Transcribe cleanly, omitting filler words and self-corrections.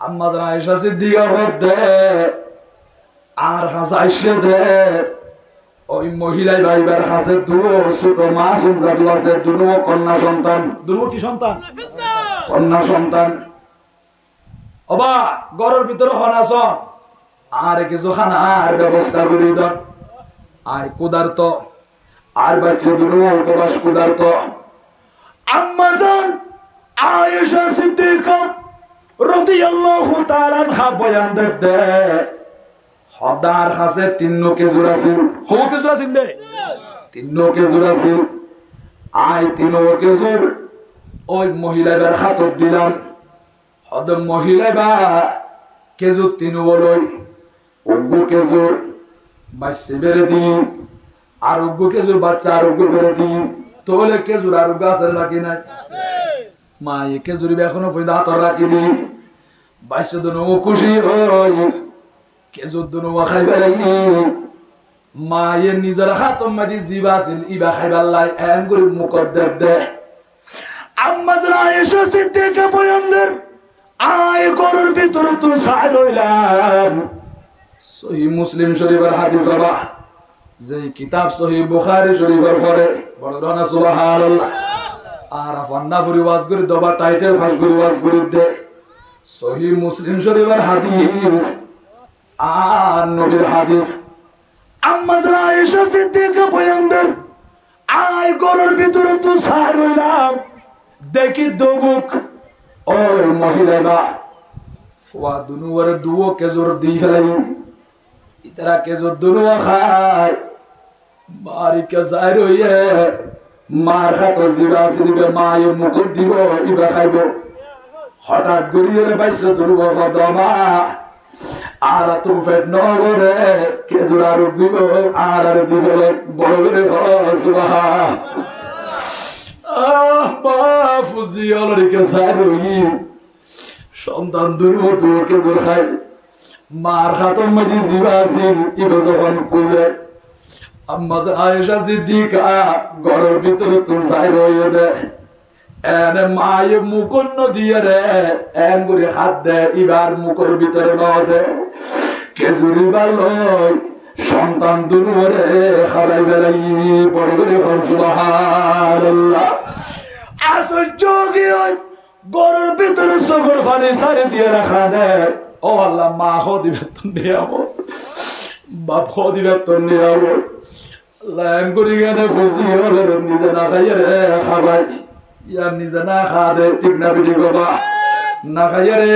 আম্মা জান আয়েশা সিদ্দিকা বলতে আর হাসাইছে দে ওই মহিলাই ভাইবার কাছে দুটো ছোট মাসুম জাদু আছে, দুটো কন্যা সন্তান। দুটো কি সন্তান? কন্যা সন্তান। অবা ঘরের ভিতরে খানা আর কিছু খানা আর ব্যবস্থা করি দেন। আর কুদার্ত আর বাচ্চা দুটো উপবাস কুদার্ত। আম্মা জান আয়েশা সিদ্দিকা রাদিয়াল্লাহু তাআলা আনহা বয়ান দেতে হদার কাছে 3 খেজুর আছে। হো খেজুর আছে দে 3 খেজুর আছে। আই 3 খেজুর ওই মহিলার হাতত দিলাম। হদ মহিলা বা খেজুর 3 বলই উগ্গু খেজুর বাচ্চা বেড়ে দি আর উগ্গু খেজুর বাচ্চা আর উগ্গু বেড়ে দি। তাহলে খেজুর আর উগ্গু আছে নাকি নাই? মা এ খেজুরি এখনো পয়দা হাতর রাখি দি। বাচ্চা দুনো খুশি হই খেজুর দুনো খাই ফেলাই। মা এ নিজের হাতম মাদি জিবা আছিল ইবা খাইবার লাই এম করে মুকদ্দর দে। আম্মা জান আয়েশা সিদ্দিকা বয়ানদের আয় গরুর ভিতর তো সাই রইলাম। সহিহ মুসলিম শরীফের হাদিস বাবা যে কিতাব সহিহ বুখারী শরীফের পরে বড় রানা সুবহানাল্লাহ আর আফান্না ফুরি ওয়াজ করে দবা টাইটেল ফাঁস করে ওয়াজ করে দে সহিহ মুসলিম শরীফের হাদিস আর নবীর হাদিস। আম্মা জান আয়েশা সিদ্দিকা বয়ানদের আয় গরুর ভিতর তো সাই রইলাম দেখি দবুক ওই মহিলা ফুয়া দুনুয়ার দুও কেজোর দি ফেলাই। ইতারা কেজোর দুনুয়া খায় বাড়িকে যাই রইয়ে মার খাতো জিবা আছে দিবে মা এ মুখত দিব ইবা খাইব। হঠাৎ গড়িয়ে বাইশ দুর্ব কদমা আর তুমি ফেট নগরে কেজোর আর দিব আর দিব বড় করে সুবাহা ফুজি অলরিকে যাই রই সন্তান দুর্ব কেজোর খাই। মার খাতম মাদি জিবা আছিল ইবা যখন কুজে আম্মা জান আয়েশা সিদ্দিকা ঘরের ভিতরে তো যাই রইয়ে দে এনে মায়ে মুখর নদিয়ে রে এম করে হাত দে ইবার মুখর ভিতরে ন দে খেজুরি বালই সন্তান দুনুরে খারাই বেলাই বড় করে সুবহানাল্লাহ। আশ্চর্য কি হয় ঘরের ভিতরে চোখের পানি ছাড়ে দিয়ে রাখা দে। ও আল্লাহ মা হো দিবে তো নিয়ামো বাপ হো দিবে তো নিয়ামো লাইম করি গেলে ফুসি হলে নিজে না খাইয়ে রে খাবাই ইয়ার নিজে না খা দে ঠিক না বিটি বাবা না খাইয়ে রে